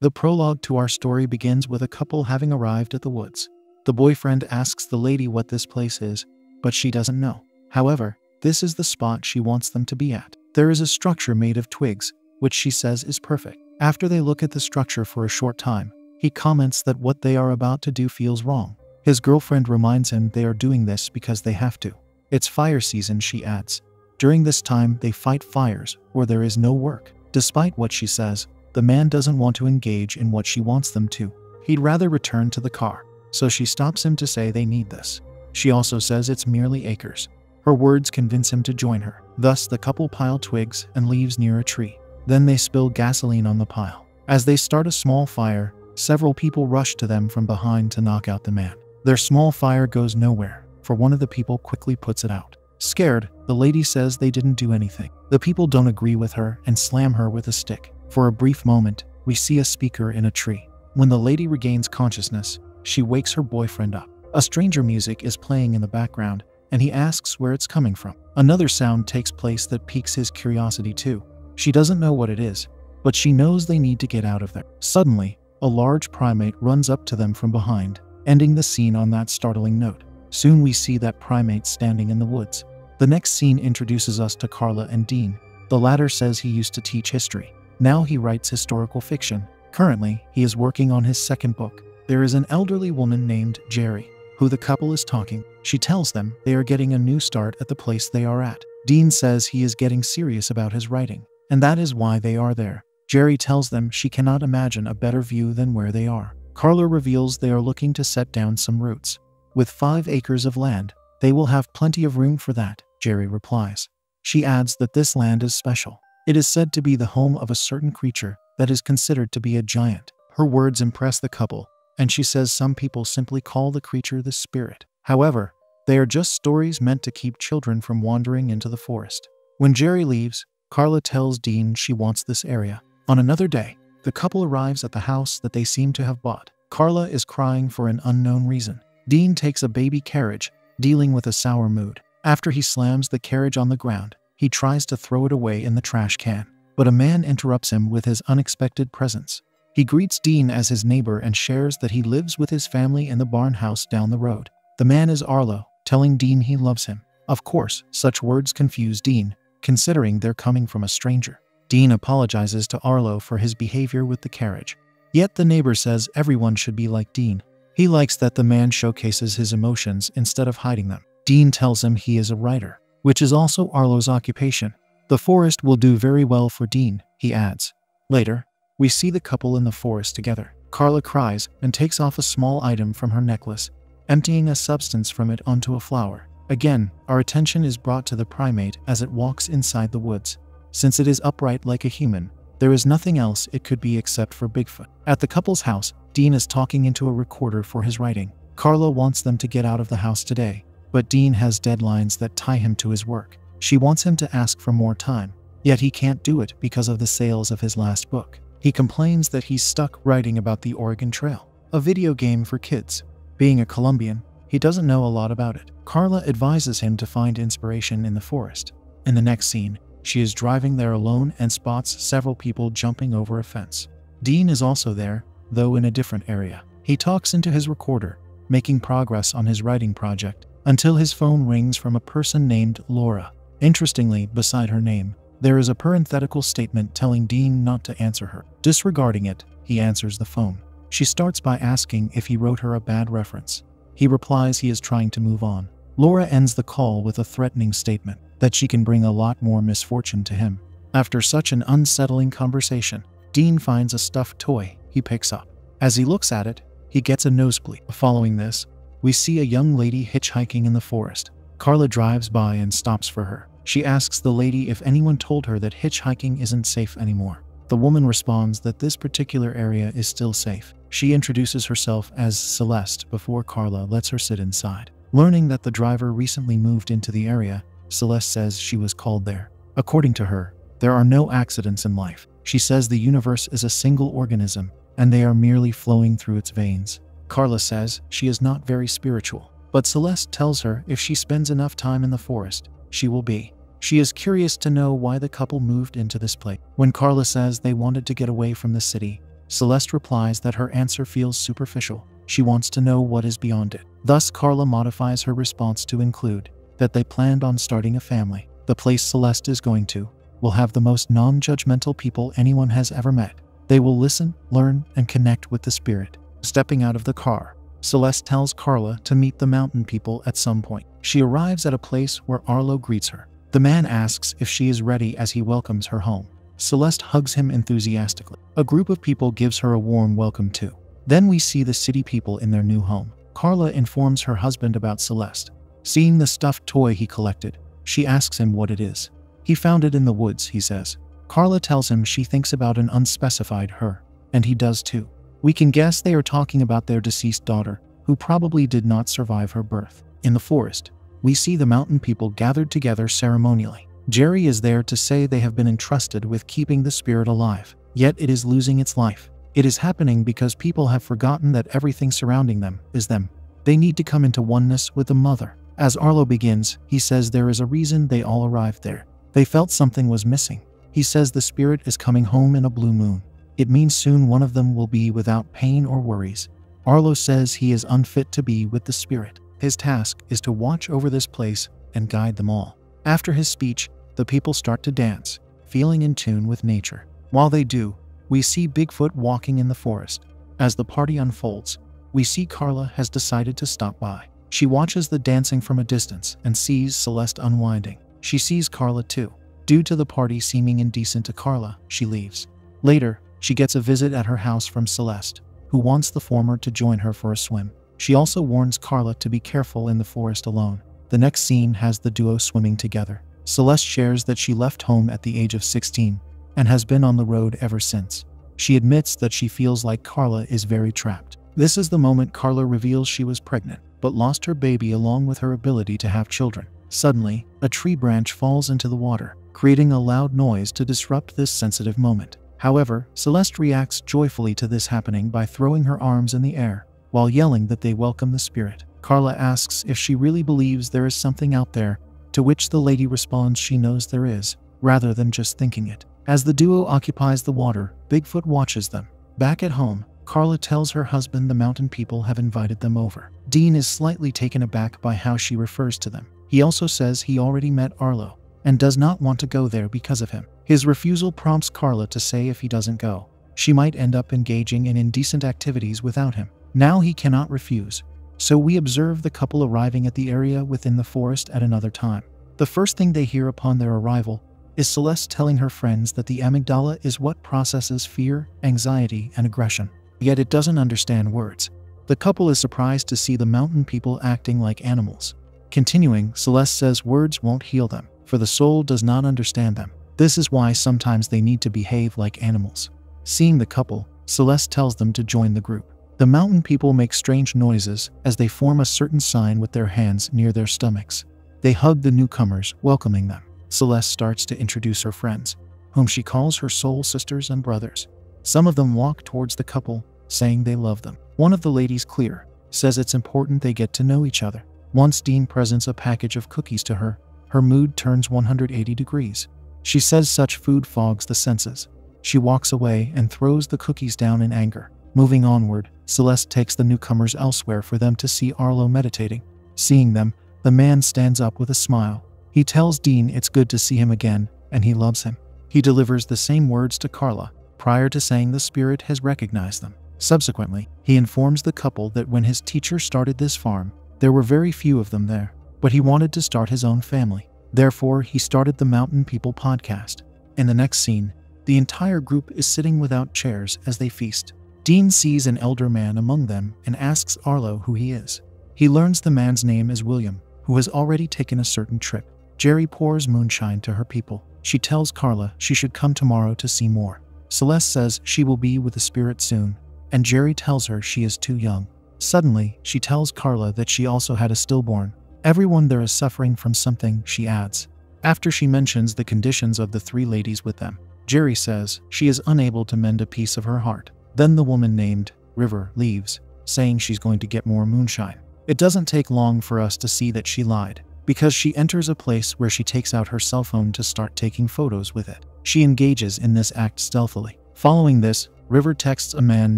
The prologue to our story begins with a couple having arrived at the woods. The boyfriend asks the lady what this place is, but she doesn't know. However, this is the spot she wants them to be at. There is a structure made of twigs, which she says is perfect. After they look at the structure for a short time, he comments that what they are about to do feels wrong. His girlfriend reminds him they are doing this because they have to. It's fire season, she adds. During this time, they fight fires, or there is no work. Despite what she says, the man doesn't want to engage in what she wants them to. He'd rather return to the car, so she stops him to say they need this. She also says it's merely acres. Her words convince him to join her. Thus, the couple pile twigs and leaves near a tree. Then they spill gasoline on the pile. As they start a small fire, several people rush to them from behind to knock out the man. Their small fire goes nowhere, for one of the people quickly puts it out. Scared, the lady says they didn't do anything. The people don't agree with her and slam her with a stick. For a brief moment, we see a speaker in a tree. When the lady regains consciousness, she wakes her boyfriend up. A stranger music is playing in the background, and he asks where it's coming from. Another sound takes place that piques his curiosity too. She doesn't know what it is, but she knows they need to get out of there. Suddenly, a large primate runs up to them from behind, ending the scene on that startling note. Soon we see that primate standing in the woods. The next scene introduces us to Carla and Dean. The latter says he used to teach history. Now he writes historical fiction. Currently, he is working on his second book. There is an elderly woman named Jerry, who the couple is talking. She tells them they are getting a new start at the place they are at. Dean says he is getting serious about his writing, and that is why they are there. Jerry tells them she cannot imagine a better view than where they are. Carla reveals they are looking to set down some roots. With 5 acres of land, they will have plenty of room for that, Jerry replies. She adds that this land is special. It is said to be the home of a certain creature that is considered to be a giant. Her words impress the couple, and she says some people simply call the creature the spirit. However, they are just stories meant to keep children from wandering into the forest. When Jerry leaves, Carla tells Dean she wants this area. On another day, the couple arrives at the house that they seem to have bought. Carla is crying for an unknown reason. Dean takes a baby carriage, dealing with a sour mood. After he slams the carriage on the ground, he tries to throw it away in the trash can, but a man interrupts him with his unexpected presence. He greets Dean as his neighbor and shares that he lives with his family in the barn house down the road. The man is Arlo, telling Dean he loves him. Of course, such words confuse Dean, considering they're coming from a stranger. Dean apologizes to Arlo for his behavior with the carriage. Yet the neighbor says everyone should be like Dean. He likes that the man showcases his emotions instead of hiding them. Dean tells him he is a writer, which is also Arlo's occupation. The forest will do very well for Dean, he adds. Later, we see the couple in the forest together. Carla cries and takes off a small item from her necklace, emptying a substance from it onto a flower. Again, our attention is brought to the primate as it walks inside the woods. Since it is upright like a human, there is nothing else it could be except for Bigfoot. At the couple's house, Dean is talking into a recorder for his writing. Carla wants them to get out of the house today, but Dean has deadlines that tie him to his work. She wants him to ask for more time, yet he can't do it because of the sales of his last book. He complains that he's stuck writing about the Oregon Trail, a video game for kids. Being a Colombian, he doesn't know a lot about it. Carla advises him to find inspiration in the forest. In the next scene, she is driving there alone and spots several people jumping over a fence. Dean is also there, though in a different area. He talks into his recorder, making progress on his writing project, until his phone rings from a person named Laura. Interestingly, beside her name, there is a parenthetical statement telling Dean not to answer her. Disregarding it, he answers the phone. She starts by asking if he wrote her a bad reference. He replies he is trying to move on. Laura ends the call with a threatening statement that she can bring a lot more misfortune to him. After such an unsettling conversation, Dean finds a stuffed toy he picks up. As he looks at it, he gets a nosebleed. Following this, we see a young lady hitchhiking in the forest. Carla drives by and stops for her. She asks the lady if anyone told her that hitchhiking isn't safe anymore. The woman responds that this particular area is still safe. She introduces herself as Celeste before Carla lets her sit inside. Learning that the driver recently moved into the area, Celeste says she was called there. According to her, there are no accidents in life. She says the universe is a single organism, and they are merely flowing through its veins. Carla says she is not very spiritual, but Celeste tells her if she spends enough time in the forest, she will be. She is curious to know why the couple moved into this place. When Carla says they wanted to get away from the city, Celeste replies that her answer feels superficial. She wants to know what is beyond it. Thus, Carla modifies her response to include that they planned on starting a family. The place Celeste is going to will have the most non-judgmental people anyone has ever met. They will listen, learn, and connect with the spirit. Stepping out of the car, Celeste tells Carla to meet the mountain people at some point. She arrives at a place where Arlo greets her. The man asks if she is ready as he welcomes her home. Celeste hugs him enthusiastically. A group of people gives her a warm welcome too. Then we see the city people in their new home. Carla informs her husband about Celeste. Seeing the stuffed toy he collected, she asks him what it is. He found it in the woods, he says. Carla tells him she thinks about an unspecified her, and he does too. We can guess they are talking about their deceased daughter, who probably did not survive her birth. In the forest, we see the mountain people gathered together ceremonially. Jerry is there to say they have been entrusted with keeping the spirit alive, yet it is losing its life. It is happening because people have forgotten that everything surrounding them is them. They need to come into oneness with the mother. As Arlo begins, he says there is a reason they all arrived there. They felt something was missing. He says the spirit is coming home in a blue moon. It means soon one of them will be without pain or worries. Arlo says he is unfit to be with the spirit. His task is to watch over this place and guide them all. After his speech, the people start to dance, feeling in tune with nature. While they do, we see Bigfoot walking in the forest. As the party unfolds, we see Carla has decided to stop by. She watches the dancing from a distance and sees Celeste unwinding. She sees Carla too. Due to the party seeming indecent to Carla, she leaves. Later, she gets a visit at her house from Celeste, who wants the former to join her for a swim. She also warns Carla to be careful in the forest alone. The next scene has the duo swimming together. Celeste shares that she left home at the age of 16 and has been on the road ever since. She admits that she feels like Carla is very trapped. This is the moment Carla reveals she was pregnant, but lost her baby along with her ability to have children. Suddenly, a tree branch falls into the water, creating a loud noise to disrupt this sensitive moment. However, Celeste reacts joyfully to this happening by throwing her arms in the air, while yelling that they welcome the spirit. Carla asks if she really believes there is something out there, to which the lady responds she knows there is, rather than just thinking it. As the duo occupies the water, Bigfoot watches them. Back at home, Carla tells her husband the mountain people have invited them over. Dean is slightly taken aback by how she refers to them. He also says he already met Arlo, and does not want to go there because of him. His refusal prompts Carla to say if he doesn't go, she might end up engaging in indecent activities without him. Now he cannot refuse, so we observe the couple arriving at the area within the forest at another time. The first thing they hear upon their arrival is Celeste telling her friends that the amygdala is what processes fear, anxiety, and aggression. Yet it doesn't understand words. The couple is surprised to see the mountain people acting like animals. Continuing, Celeste says words won't heal them, for the soul does not understand them. This is why sometimes they need to behave like animals. Seeing the couple, Celeste tells them to join the group. The mountain people make strange noises as they form a certain sign with their hands near their stomachs. They hug the newcomers, welcoming them. Celeste starts to introduce her friends, whom she calls her soul sisters and brothers. Some of them walk towards the couple, saying they love them. One of the ladies, Clear, says it's important they get to know each other. Once Dean presents a package of cookies to her, her mood turns 180 degrees. She says such food fogs the senses. She walks away and throws the cookies down in anger. Moving onward, Celeste takes the newcomers elsewhere for them to see Arlo meditating. Seeing them, the man stands up with a smile. He tells Dean it's good to see him again, and he loves him. He delivers the same words to Carla, prior to saying the spirit has recognized them. Subsequently, he informs the couple that when his teacher started this farm, there were very few of them there, but he wanted to start his own family. Therefore, he started the Mountain People podcast. In the next scene, the entire group is sitting without chairs as they feast. Dean sees an elder man among them and asks Arlo who he is. He learns the man's name is William, who has already taken a certain trip. Jerry pours moonshine to her people. She tells Carla she should come tomorrow to see more. Celeste says she will be with the spirit soon, and Jerry tells her she is too young. Suddenly, she tells Carla that she also had a stillborn. Everyone there is suffering from something, she adds. After she mentions the conditions of the three ladies with them, Jerry says she is unable to mend a piece of her heart. Then the woman named River leaves, saying she's going to get more moonshine. It doesn't take long for us to see that she lied, because she enters a place where she takes out her cell phone to start taking photos with it. She engages in this act stealthily. Following this, River texts a man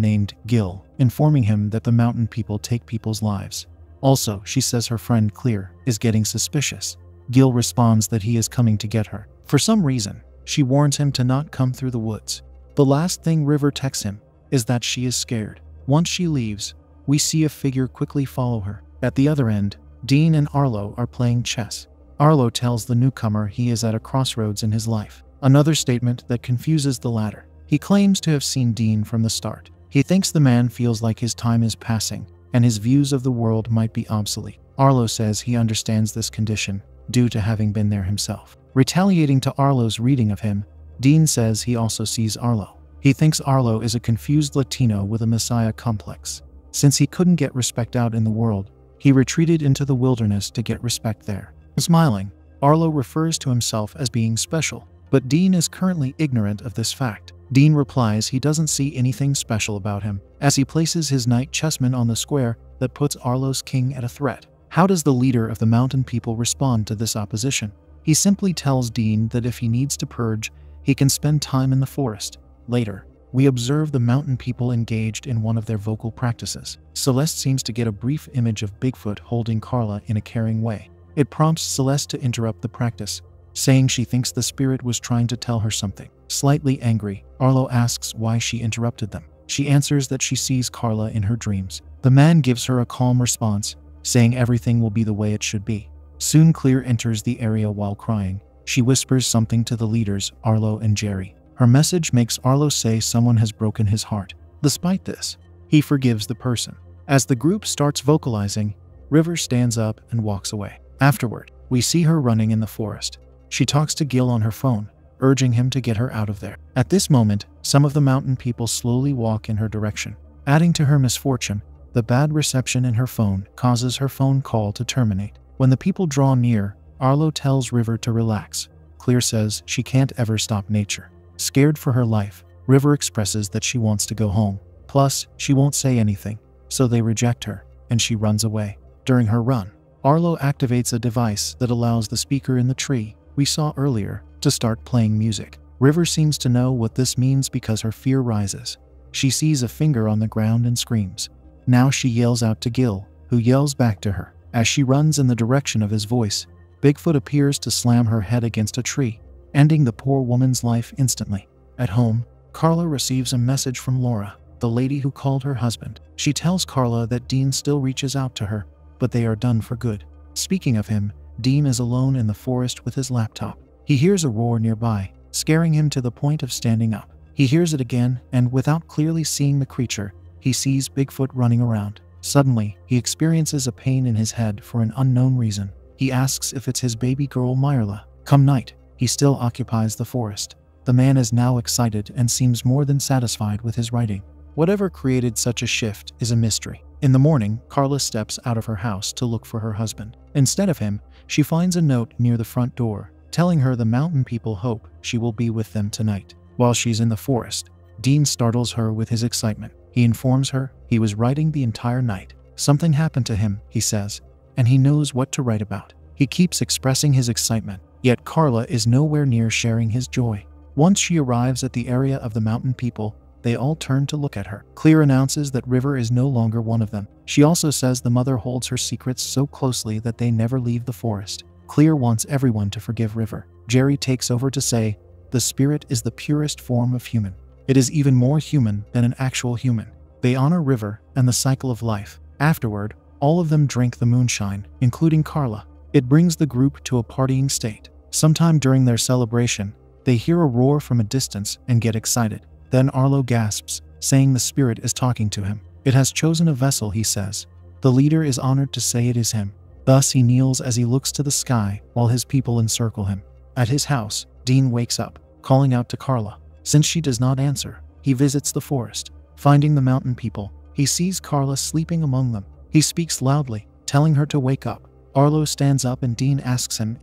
named Gil, informing him that the mountain people take people's lives. Also, she says her friend Clear is getting suspicious. Gil responds that he is coming to get her. For some reason, she warns him to not come through the woods. The last thing River texts him is that she is scared. Once she leaves, we see a figure quickly follow her. At the other end, Dean and Arlo are playing chess. Arlo tells the newcomer he is at a crossroads in his life, another statement that confuses the latter. He claims to have seen Dean from the start. He thinks the man feels like his time is passing, and his views of the world might be obsolete. Arlo says he understands this condition, due to having been there himself. Retaliating to Arlo's reading of him, Dean says he also sees Arlo. He thinks Arlo is a confused Latino with a messiah complex. Since he couldn't get respect out in the world, he retreated into the wilderness to get respect there. Smiling, Arlo refers to himself as being special, but Dean is currently ignorant of this fact. Dean replies he doesn't see anything special about him, as he places his knight chessman on the square that puts Arlo's king at a threat. How does the leader of the mountain people respond to this opposition? He simply tells Dean that if he needs to purge, he can spend time in the forest. Later, we observe the mountain people engaged in one of their vocal practices. Celeste seems to get a brief image of Bigfoot holding Carla in a caring way. It prompts Celeste to interrupt the practice, saying she thinks the spirit was trying to tell her something. Slightly angry, Arlo asks why she interrupted them. She answers that she sees Carla in her dreams. The man gives her a calm response, saying everything will be the way it should be. Soon Clear enters the area while crying. She whispers something to the leaders, Arlo and Jerry. Her message makes Arlo say someone has broken his heart. Despite this, he forgives the person. As the group starts vocalizing, River stands up and walks away. Afterward, we see her running in the forest. She talks to Gil on her phone, urging him to get her out of there. At this moment, some of the mountain people slowly walk in her direction. Adding to her misfortune, the bad reception in her phone causes her phone call to terminate. When the people draw near, Arlo tells River to relax. Clear says she can't ever stop nature. Scared for her life, River expresses that she wants to go home. Plus, she won't say anything, so they reject her, and she runs away. During her run, Arlo activates a device that allows the speaker in the tree we saw earlier to start playing music. River seems to know what this means because her fear rises. She sees a finger on the ground and screams. Now she yells out to Gil, who yells back to her. As she runs in the direction of his voice, Bigfoot appears to slam her head against a tree, ending the poor woman's life instantly. At home, Carla receives a message from Laura, the lady who called her husband. She tells Carla that Dean still reaches out to her, but they are done for good. Speaking of him, Dean is alone in the forest with his laptop. He hears a roar nearby, scaring him to the point of standing up. He hears it again, and without clearly seeing the creature, he sees Bigfoot running around. Suddenly, he experiences a pain in his head for an unknown reason. He asks if it's his baby girl Myrla. Come night, he still occupies the forest. The man is now excited and seems more than satisfied with his writing. Whatever created such a shift is a mystery. In the morning, Carla steps out of her house to look for her husband. Instead of him, she finds a note near the front door, telling her the mountain people hope she will be with them tonight. While she's in the forest, Dean startles her with his excitement. He informs her he was writing the entire night. Something happened to him, he says, and he knows what to write about. He keeps expressing his excitement, yet Carla is nowhere near sharing his joy. Once she arrives at the area of the mountain people, they all turn to look at her. Clear announces that River is no longer one of them. She also says the mother holds her secrets so closely that they never leave the forest. Clear wants everyone to forgive River. Jerry takes over to say, the spirit is the purest form of human. It is even more human than an actual human. They honor River and the cycle of life. Afterward, all of them drink the moonshine, including Carla. It brings the group to a partying state. Sometime during their celebration, they hear a roar from a distance and get excited. Then Arlo gasps, saying the spirit is talking to him. It has chosen a vessel, he says. The leader is honored to say it is him. Thus he kneels as he looks to the sky while his people encircle him. At his house, Dean wakes up, calling out to Carla. Since she does not answer, he visits the forest. Finding the mountain people, he sees Carla sleeping among them. He speaks loudly, telling her to wake up. Arlo stands up and Dean asks him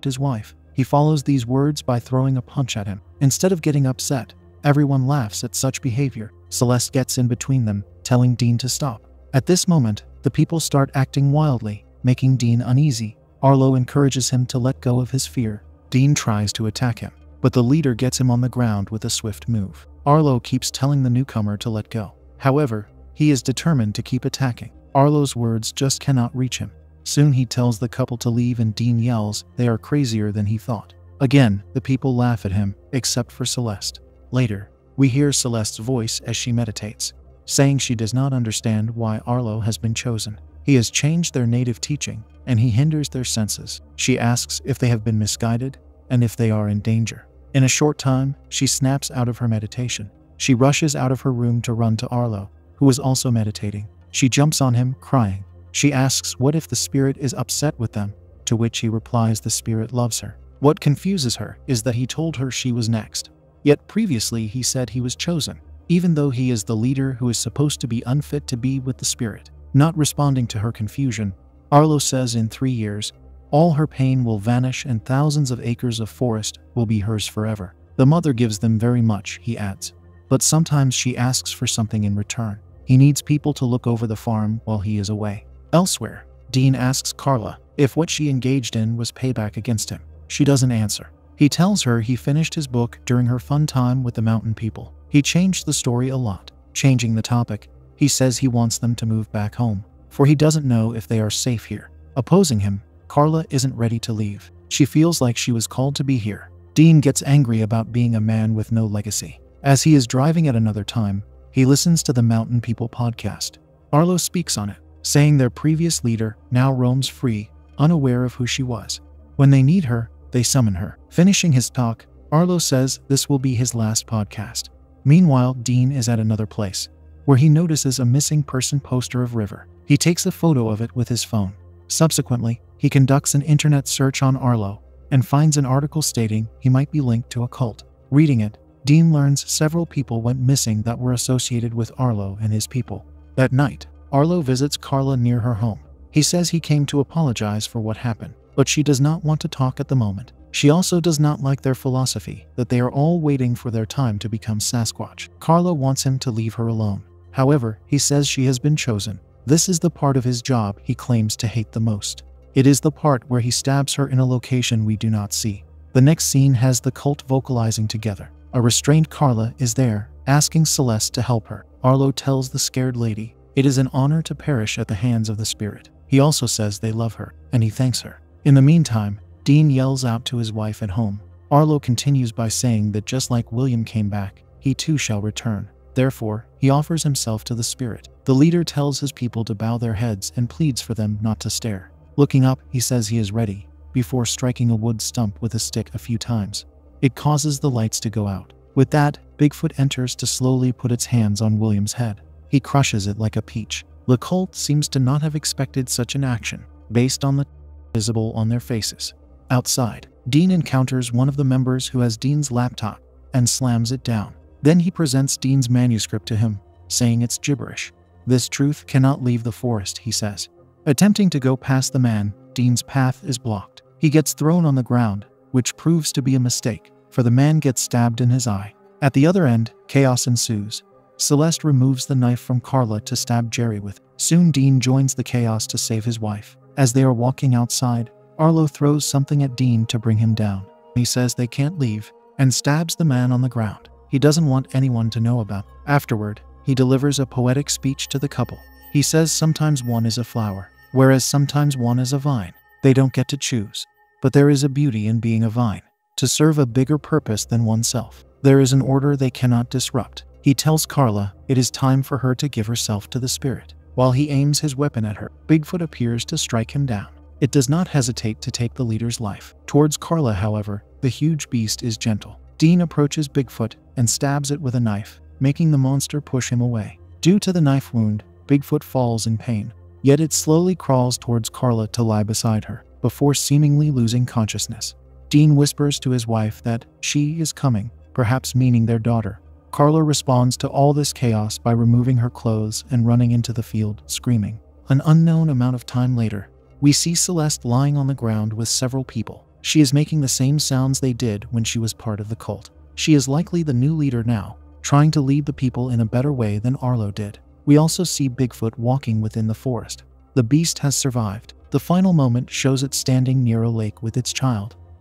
his wife. He follows these words by throwing a punch at him. Instead of getting upset, everyone laughs at such behavior. Celeste gets in between them, telling Dean to stop. At this moment, the people start acting wildly, making Dean uneasy. Arlo encourages him to let go of his fear. Dean tries to attack him. but the leader gets him on the ground with a swift move. Arlo keeps telling the newcomer to let go. However, he is determined to keep attacking. Arlo's words just cannot reach him. Soon he tells the couple to leave and Dean yells they are crazier than he thought. Again, the people laugh at him, except for Celeste. Later, we hear Celeste's voice as she meditates, saying she does not understand why Arlo has been chosen. He has changed their native teaching, and he hinders their senses. She asks if they have been misguided, and if they are in danger. In a short time, she snaps out of her meditation. She rushes out of her room to run to Arlo, who is also meditating. She jumps on him, crying. She asks what if the spirit is upset with them, to which he replies the spirit loves her. What confuses her is that he told her she was next. Yet previously he said he was chosen, even though he is the leader who is supposed to be unfit to be with the spirit. Not responding to her confusion, Arlo says in 3 years, all her pain will vanish and thousands of acres of forest will be hers forever. The mother gives them very much, he adds. But sometimes she asks for something in return. He needs people to look over the farm while he is away. Elsewhere, Dean asks Carla if what she engaged in was payback against him. She doesn't answer. He tells her he finished his book during her fun time with the mountain people. He changed the story a lot. Changing the topic, he says he wants them to move back home, for he doesn't know if they are safe here. Opposing him, Carla isn't ready to leave. She feels like she was called to be here. Dean gets angry about being a man with no legacy. As he is driving at another time, he listens to the Mountain People podcast. Arlo speaks on it, saying their previous leader now roams free, unaware of who she was. When they need her, they summon her. Finishing his talk, Arlo says this will be his last podcast. Meanwhile, Dean is at another place, where he notices a missing person poster of River. He takes a photo of it with his phone. Subsequently, he conducts an internet search on Arlo and finds an article stating he might be linked to a cult. Reading it, Dean learns several people went missing that were associated with Arlo and his people. That night, Arlo visits Carla near her home. He says he came to apologize for what happened, but she does not want to talk at the moment. She also does not like their philosophy that they are all waiting for their time to become Sasquatch. Carla wants him to leave her alone. However, he says she has been chosen. This is the part of his job he claims to hate the most. It is the part where he stabs her in a location we do not see. The next scene has the cult vocalizing together. A restrained Carla is there, asking Celeste to help her. Arlo tells the scared lady it is an honor to perish at the hands of the spirit. He also says they love her, and he thanks her. In the meantime, Dean yells out to his wife at home. Arlo continues by saying that just like William came back, he too shall return. Therefore, he offers himself to the spirit. The leader tells his people to bow their heads and pleads for them not to stare. Looking up, he says he is ready, before striking a wood stump with a stick a few times. It causes the lights to go out. With that, Bigfoot enters to slowly put its hands on William's head. He crushes it like a peach. The cult seems to not have expected such an action, based on the visible on their faces. Outside, Dean encounters one of the members who has Dean's laptop and slams it down. Then he presents Dean's manuscript to him, saying it's gibberish. This truth cannot leave the forest, he says. Attempting to go past the man, Dean's path is blocked. He gets thrown on the ground, which proves to be a mistake, for the man gets stabbed in his eye. At the other end, chaos ensues. Celeste removes the knife from Carla to stab Jerry with. Soon Dean joins the chaos to save his wife. As they are walking outside, Arlo throws something at Dean to bring him down. He says they can't leave, and stabs the man on the ground. He doesn't want anyone to know about it. Afterward, he delivers a poetic speech to the couple. He says sometimes one is a flower, whereas sometimes one is a vine. They don't get to choose. But there is a beauty in being a vine, to serve a bigger purpose than oneself. There is an order they cannot disrupt. He tells Carla it is time for her to give herself to the spirit. While he aims his weapon at her, Bigfoot appears to strike him down. It does not hesitate to take the leader's life. Towards Carla, however, the huge beast is gentle. Dean approaches Bigfoot and stabs it with a knife, making the monster push him away. Due to the knife wound, Bigfoot falls in pain. Yet it slowly crawls towards Carla to lie beside her, before seemingly losing consciousness. Dean whispers to his wife that she is coming, perhaps meaning their daughter. Carla responds to all this chaos by removing her clothes and running into the field, screaming. An unknown amount of time later, we see Celeste lying on the ground with several people. She is making the same sounds they did when she was part of the cult. She is likely the new leader now, trying to lead the people in a better way than Arlo did. We also see Bigfoot walking within the forest. The beast has survived. The final moment shows it standing near a lake with its child.